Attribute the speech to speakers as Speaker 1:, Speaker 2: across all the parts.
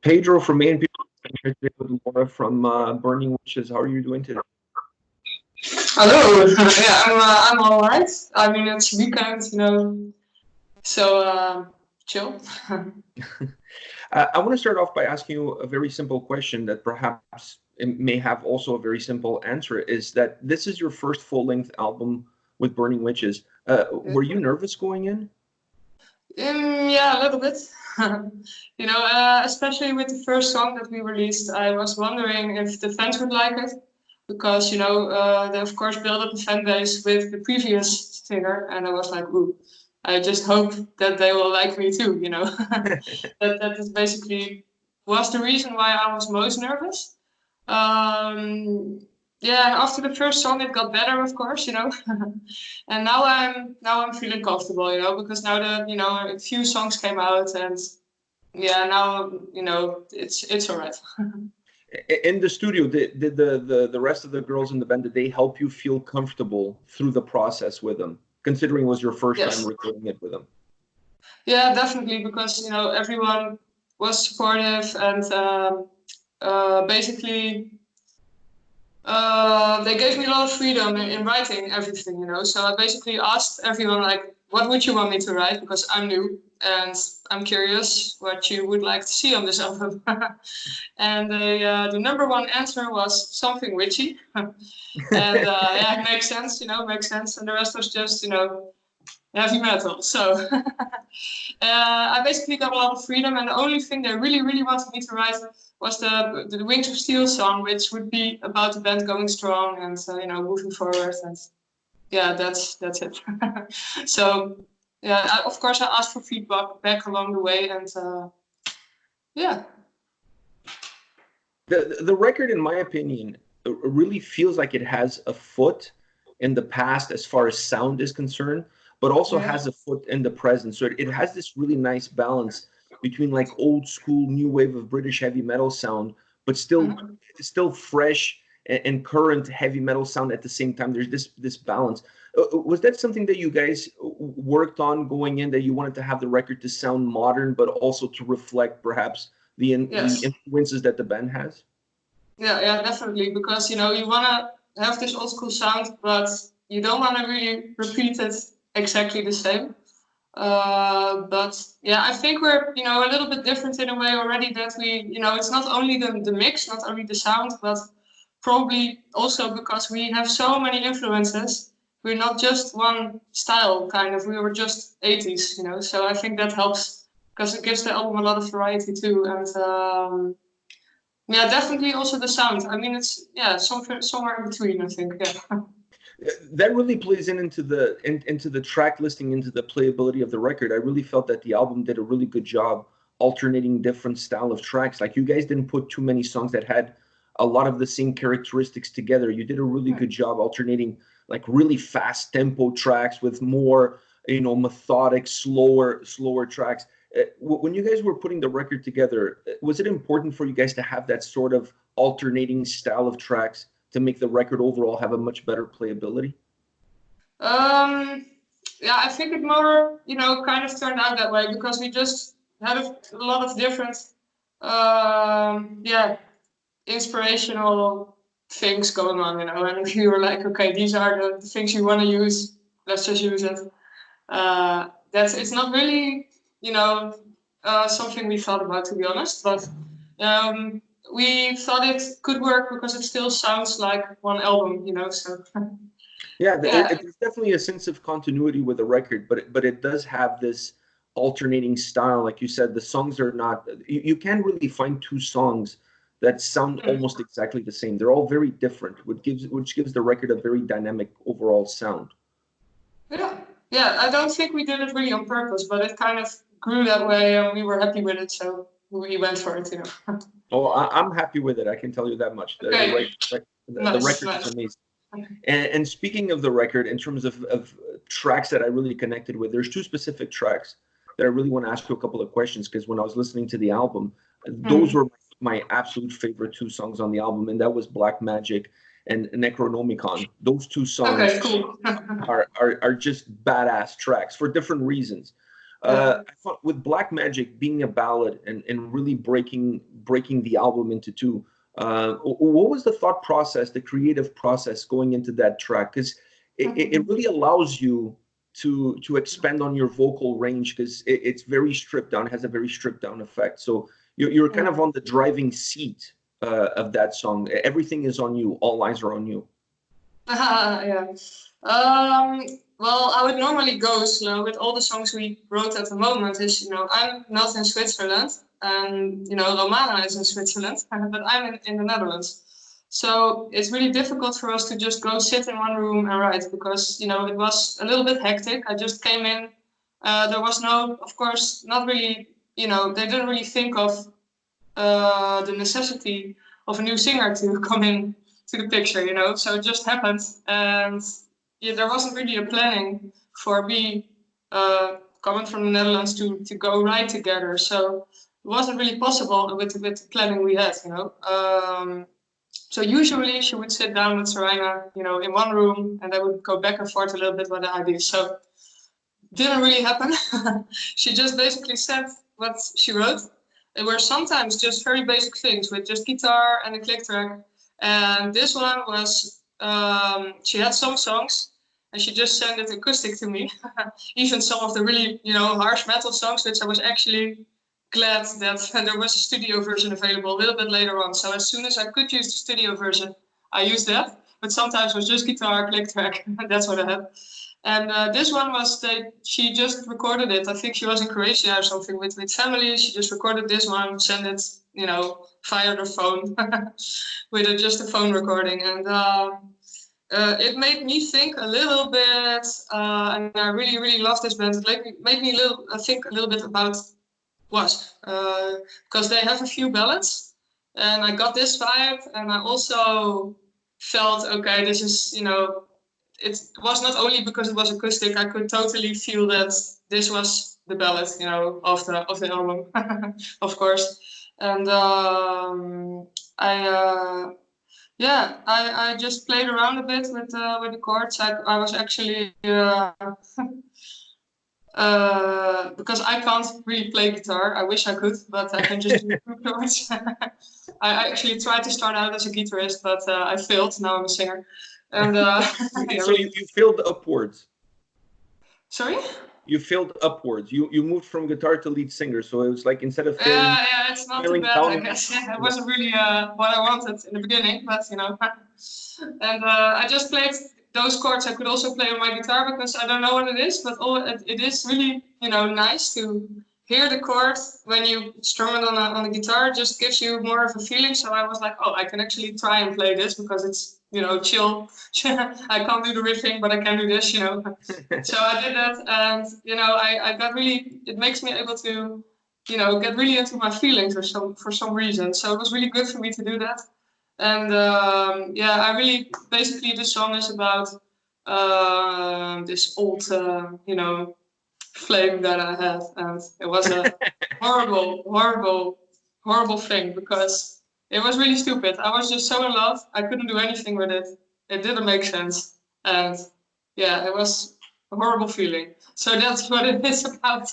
Speaker 1: Pedro from A&P with Laura from Burning Witches. How are you doing today?
Speaker 2: Hello. Yeah, I'm all right. I mean, it's weekend, so chill.
Speaker 1: I want to start off by asking you a very simple question that perhaps it may have also a very simple answer, is that this is your first full-length album with Burning Witches. Were you nervous going in?
Speaker 2: Yeah, a little bit. Especially with the first song that we released, I was wondering if the fans would like it. Because, they of course built up a fan base with the previous singer. And I was like, ooh, I just hope that they will like me too, that is basically was the reason why I was most nervous. And after the first song it got better, of course, and now I'm feeling comfortable, because now that a few songs came out, and now it's all right.
Speaker 1: In the studio, did the rest of the girls in the band, did they help you feel comfortable through the process with them, considering it was your first time recording it with them?
Speaker 2: Yeah, definitely, because everyone was supportive, and basically they gave me a lot of freedom in writing everything, So I basically asked everyone, like, what would you want me to write? Because I'm new and I'm curious what you would like to see on this album. And the number one answer was something witchy. And it makes sense, makes sense. And the rest was just, heavy metal. So I basically got a lot of freedom, and the only thing they really, really wanted me to write was the Wings of Steel song, which would be about the band going strong and moving forward. And yeah, that's it. So of course I asked for feedback back along the way, and
Speaker 1: The record, in my opinion, really feels like it has a foot in the past as far as sound is concerned, but also has a foot in the present. So it has this really nice balance between like old school new wave of British heavy metal sound, but still fresh and current heavy metal sound at the same time. There's this balance. Was that something that you guys worked on going in, that you wanted to have the record to sound modern, but also to reflect perhaps the influences that the band has?
Speaker 2: Yeah, definitely. Because, you want to have this old school sound, but you don't want to really repeat it exactly the same. But yeah, I think we're, a little bit different in a way already, that we, it's not only the mix, not only the sound, but probably also because we have so many influences. We're not just one style, kind of. We were just 80s, So I think that helps, because it gives the album a lot of variety too. And definitely also the sound. I mean, it's somewhere in between, I think. Yeah.
Speaker 1: That really plays into the track listing, into the playability of the record. I really felt that the album did a really good job alternating different style of tracks. Like, you guys didn't put too many songs that had a lot of the same characteristics together. You did a really good job alternating like really fast tempo tracks with more, methodic, slower tracks. When you guys were putting the record together, was it important for you guys to have that sort of alternating style of tracks to make the record overall have a much better playability?
Speaker 2: I think it more, kind of turned out that way, because we just had a lot of different, inspirational things going on, and we were like, okay, these are the things you want to use, let's just use it. It's not really, something we thought about, to be honest, but we thought it could work because it still sounds like one album, so.
Speaker 1: There's definitely a sense of continuity with the record, but it does have this alternating style. Like you said, the songs are not, you can't really find two songs that sound almost exactly the same. They're all very different, which gives the record a very dynamic overall sound.
Speaker 2: Yeah, I don't think we did it really on purpose, but it kind of grew that way, and we were happy with it, so we went for it,
Speaker 1: Oh, I'm happy with it. I can tell you that much. The record is amazing. And speaking of the record, in terms of tracks that I really connected with, there's two specific tracks that I really want to ask you a couple of questions, because when I was listening to the album, those were my absolute favorite two songs on the album, and that was Black Magic and Necronomicon. Those two songs are just badass tracks for different reasons. I thought with Black Magic being a ballad and really breaking the album into two, what was the thought process, the creative process going into that track? Because it really allows you to expand on your vocal range, because it's very stripped down, it has a very stripped down effect. So you're kind of on the driving seat of that song. Everything is on you. All eyes are on you.
Speaker 2: Yeah. Well, I would normally go slow with all the songs we wrote at the moment. Is, I'm not in Switzerland, and Romana is in Switzerland, but I'm in the Netherlands. So it's really difficult for us to just go sit in one room and write, because it was a little bit hectic. I just came in. There was no, of course, not really. They didn't really think of the necessity of a new singer to come in to the picture, so it just happened, and there wasn't really a planning for me coming from the Netherlands to go write together, so it wasn't really possible with the planning we had, so usually she would sit down with Serena, in one room, and they would go back and forth a little bit with the ideas. So didn't really happen. She just basically said what she wrote. They were sometimes just very basic things with just guitar and a click track. And this one was, she had some songs and she just sent it acoustic to me. Even some of the really, harsh metal songs, which I was actually glad that there was a studio version available a little bit later on. So as soon as I could use the studio version, I used that. But sometimes it was just guitar, click track. That's what I had. And this one was that she just recorded it. I think she was in Croatia or something with family. She just recorded this one, sent it, via the phone with just a phone recording. And it made me think a little bit, and I really, really love this band. It made me think a little bit about Wasp, because they have a few ballads, and I got this vibe, and I also felt, okay, this is, it was not only because it was acoustic. I could totally feel that this was the ballad, of the album, of course. And I just played around a bit with the chords. I was actually because I can't really play guitar. I wish I could, but I can just do chords. I actually tried to start out as a guitarist, but I failed. Now I'm a singer. And
Speaker 1: so you failed upwards.
Speaker 2: Sorry?
Speaker 1: You failed upwards. You moved from guitar to lead singer. So it was like, instead of failing,
Speaker 2: yeah, it's not too bad, I guess. Yeah, it wasn't really what I wanted in the beginning, but and I just played those chords. I could also play on my guitar because I don't know what it is, but it is really nice to hear the chord when you strum it on a guitar. It just gives you more of a feeling. So I was like, oh, I can actually try and play this because it's chill. I can't do the riffing, but I can do this, So I did that, and I got really. It makes me able to, get really into my feelings for some reason. So it was really good for me to do that. And I really basically the song is about this old, flame that I had, and it was a horrible, horrible, horrible thing because it was really stupid. I was just so in love, I couldn't do anything with it. It didn't make sense, and yeah, it was a horrible feeling. So that's what it is about.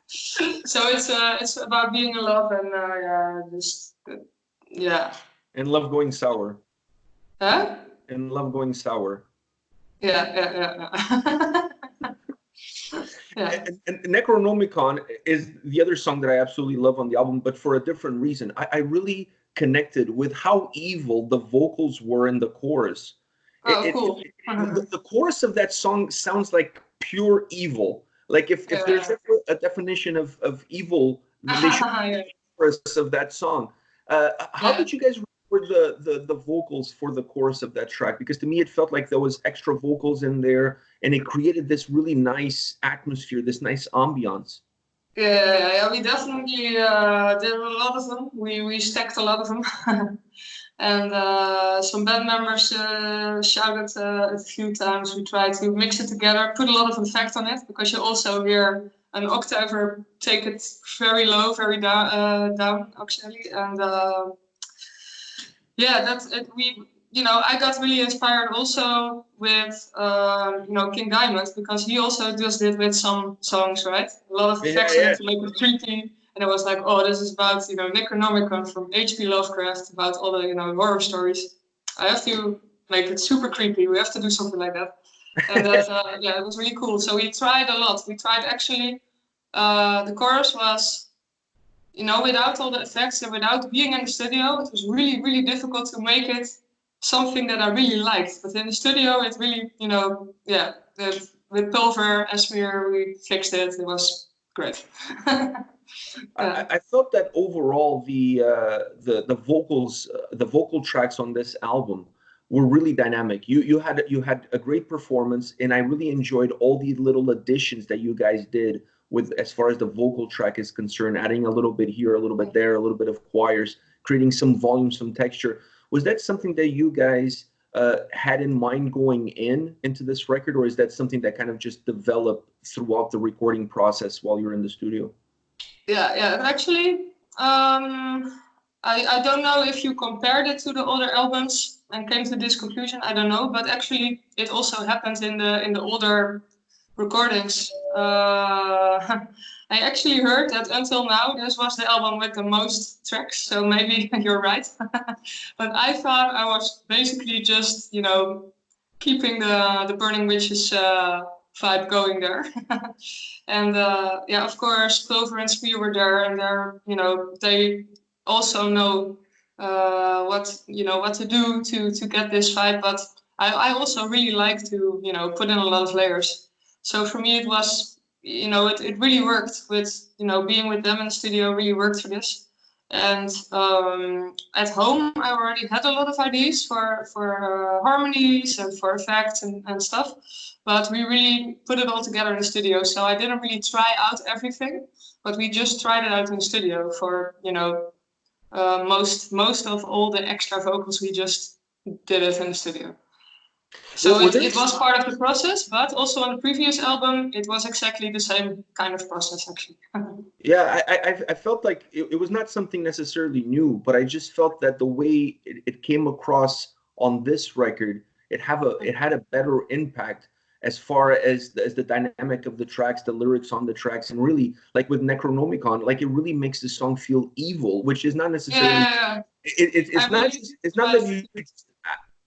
Speaker 2: So it's about being in love and yeah.
Speaker 1: And love going sour.
Speaker 2: Huh?
Speaker 1: And love going sour.
Speaker 2: Yeah. Yeah.
Speaker 1: And Necronomicon is the other song that I absolutely love on the album, but for a different reason. I really connected with how evil the vocals were in the chorus.
Speaker 2: Cool.
Speaker 1: The chorus of that song sounds like pure evil. Like if there's a definition of evil, they should be the chorus of that song. How did you guys record the vocals for the chorus of that track? Because to me, it felt like there was extra vocals in there, and it created this really nice atmosphere, this nice ambiance.
Speaker 2: Yeah, we definitely did a lot of them. We stacked a lot of them. And some band members shouted a few times. We tried to mix it together, put a lot of effect on it, because you also hear an octaver take it very low, very down actually. And that's it. I got really inspired also with, King Diamond, because he also just did with some songs, right? A lot of effects on it to make it creepy. And I was like, oh, this is about, Necronomicon from H.P. Lovecraft, about all the, horror stories. I have to make it super creepy. We have to do something like that. And that, it was really cool. So we tried a lot. We tried actually, the chorus was, without all the effects and without being in the studio, it was really, really difficult to make it something that I really liked. But in the studio, it really, with Pulver and Smear, we fixed it. It was great.
Speaker 1: I felt that overall the vocals, the vocal tracks on this album were really dynamic. You had a great performance, and I really enjoyed all the little additions that you guys did with, as far as the vocal track is concerned, adding a little bit here, a little bit there, a little bit of choirs, creating some volume, some texture. Was that something that you guys had in mind going into this record, or is that something that kind of just developed throughout the recording process while you're in the studio?
Speaker 2: Yeah. Actually, I don't know if you compared it to the other albums and came to this conclusion. I don't know, but actually, it also happened in the older recordings. I actually heard that until now this was the album with the most tracks, so maybe you're right. But I thought I was basically just keeping the Burning Witches vibe going there. And of course Clover and Spear were there, and they also know what to do to get this vibe. But I also really like to put in a lot of layers. So for me, it was, it really worked with, being with them in the studio really worked for this. And at home, I already had a lot of ideas for harmonies and for effects and stuff. But we really put it all together in the studio. So I didn't really try out everything, but we just tried it out in the studio for, most of all the extra vocals. We just did it in the studio. So it was part of the process, but also on the previous album, it was exactly the same kind of process, actually.
Speaker 1: Yeah, I felt like it was not something necessarily new, but I just felt that the way it came across on this record, it had a better impact as far as the dynamic of the tracks, the lyrics on the tracks, and really, like with Necronomicon, like it really makes the song feel evil, which is not necessarily.
Speaker 2: Yeah.
Speaker 1: It's not that you.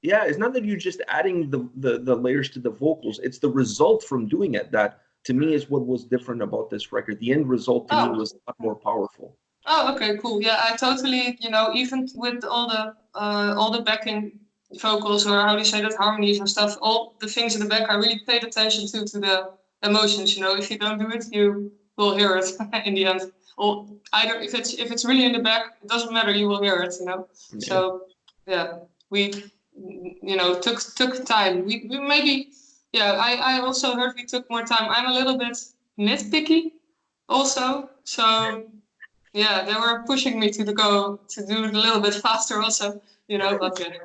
Speaker 1: Yeah, it's not that you're just adding the layers to the vocals. It's the result from doing it that, to me, is what was different about this record. The end result to me was a lot more powerful.
Speaker 2: Oh, okay, cool. Yeah, I totally, even with all the backing vocals, or how do you say that, harmonies and stuff, all the things in the back, I really paid attention to the emotions. If you don't do it, you will hear it in the end. Or either if it's really in the back, it doesn't matter, you will hear it.
Speaker 1: Yeah.
Speaker 2: So yeah, we took time. We maybe, I also heard we took more time. I'm a little bit nitpicky also, so yeah, they were pushing me to do it a little bit faster also, but yeah.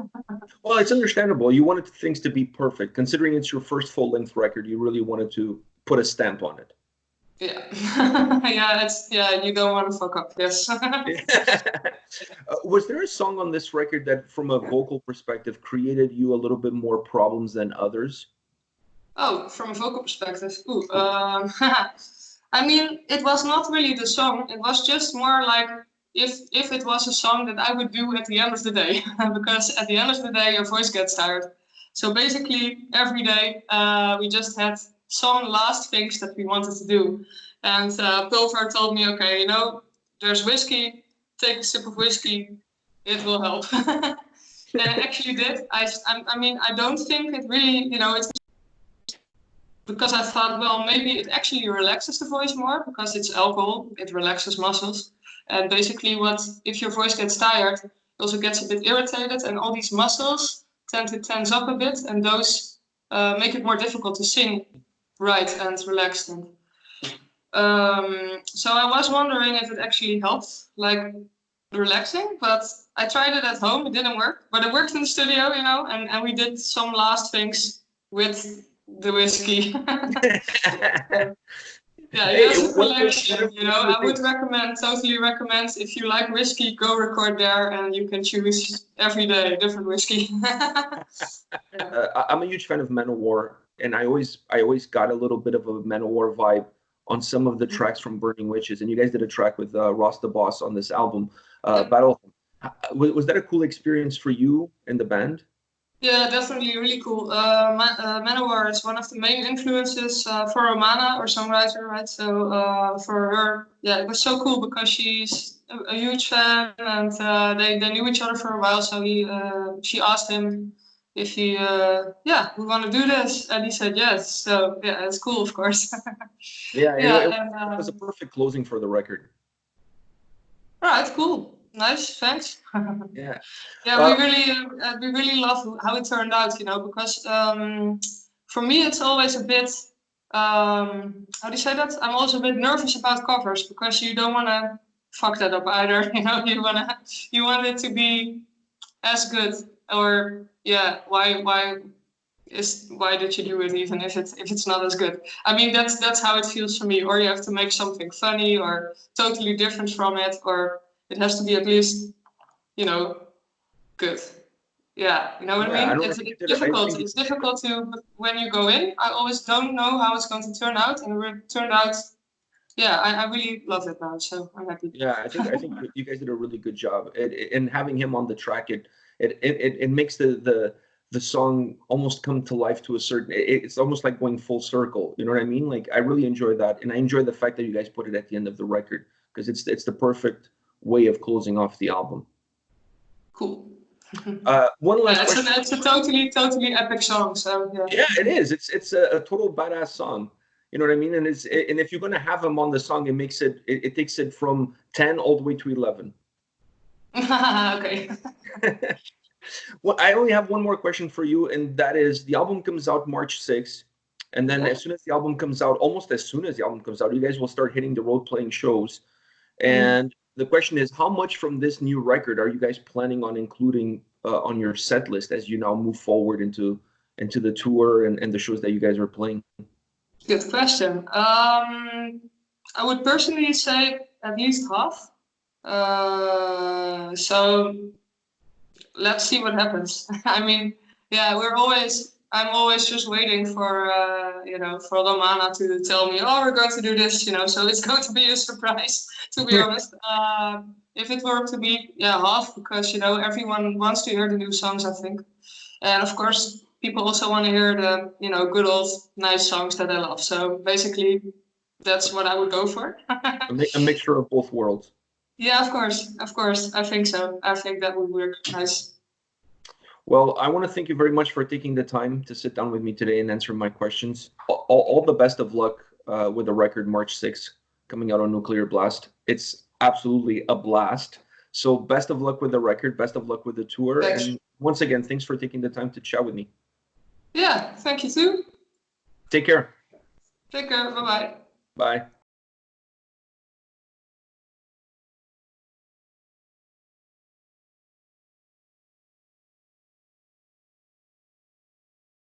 Speaker 1: Well, it's understandable. You wanted things to be perfect. Considering it's your first full-length record, you really wanted to put a stamp on it.
Speaker 2: Yeah. You don't want to fuck up, yes.
Speaker 1: Was there a song on this record that, from a vocal perspective, created you a little bit more problems than others?
Speaker 2: Oh, from a vocal perspective. I mean, it was not really the song. It was just more like if it was a song that I would do at the end of the day, because at the end of the day, your voice gets tired. So basically, every day, we just had some last things that we wanted to do. And Pulver told me, okay, there's whiskey, take a sip of whiskey, it will help. And I actually did. I mean, I don't think it really, it's because I thought, well, maybe it actually relaxes the voice more because it's alcohol, it relaxes muscles. And basically if your voice gets tired, it also gets a bit irritated, and all these muscles tend to tense up a bit, and those make it more difficult to sing right and relaxed. And so I was wondering if it actually helped, like relaxing, but I tried it at home, it didn't work, but it worked in the studio, and we did some last things with the whiskey. Yeah, he has a collection, you know. I would totally recommend, if you like whiskey, go record there, and you can choose every day different whiskey.
Speaker 1: I'm a huge fan of Manowar, and I always got a little bit of a Manowar vibe on some of the tracks from Burning Witches, and you guys did a track with Ross the Boss on this album, Battle. Was that a cool experience for you and the band?
Speaker 2: Yeah, definitely really cool. Manowar is one of the main influences for Romana, our songwriter, right? So for her, yeah, it was so cool because she's a huge fan, and they knew each other for a while. So she asked him if he, we want to do this, and he said yes. So yeah, it's cool, of course.
Speaker 1: Yeah, it was a perfect closing for the record.
Speaker 2: All right, cool. Nice, thanks.
Speaker 1: Yeah.
Speaker 2: Yeah, we really love how it turned out, you know, because for me it's always a bit how do you say that? I'm also a bit nervous about covers because you don't want to fuck that up either. You know, you want it to be as good, or yeah, why did you do it even if it's not as good? I mean, that's how it feels for me. Or you have to make something funny or totally different from it, or it has to be at least, you know, good. Yeah, you know what I mean? It's difficult. It's difficult to, when you go in, I always don't know how it's going to turn out, and it turned out, yeah, I really love it now, so I'm happy.
Speaker 1: Yeah, I think you guys did a really good job. And having him on the track, it makes the song almost come to life to a certain. It's almost like going full circle. You know what I mean? Like I really enjoy that, and I enjoy the fact that you guys put it at the end of the record because it's the perfect way of closing off the album.
Speaker 2: Cool.
Speaker 1: One last question.
Speaker 2: It's a totally epic song. So yeah.
Speaker 1: Yeah, it is. It's a total badass song. You know what I mean? And if you're gonna have him on the song, it takes it from 10 all the way to 11.
Speaker 2: Okay.
Speaker 1: Well, I only have one more question for you, and that is the album comes out March 6th. And then as soon as the album comes out, almost as soon as the album comes out, you guys will start hitting the road playing shows. And the question is, how much from this new record are you guys planning on including on your set list as you now move forward into the tour and the shows that you guys are playing?
Speaker 2: Good question. I would personally say at least half. So let's see what happens. I mean, yeah, I'm always just waiting for, for Romana to tell me, oh, we're going to do this, you know, so it's going to be a surprise, to be honest. If it were to be, half, because, you know, everyone wants to hear the new songs, I think. And of course, people also want to hear the, you know, good old nice songs that I love. So basically, that's what I would go for.
Speaker 1: A mixture of both worlds.
Speaker 2: Yeah, of course. I think so. I think that would work nice.
Speaker 1: Well, I want to thank you very much for taking the time to sit down with me today and answer my questions. All the best of luck with the record March 6th coming out on Nuclear Blast. It's absolutely a blast. So best of luck with the record. Best of luck with the tour.
Speaker 2: Thanks.
Speaker 1: And once again, thanks for taking the time to chat with me.
Speaker 2: Yeah, thank you too.
Speaker 1: Take care.
Speaker 2: Take care. Bye-bye.
Speaker 1: Bye.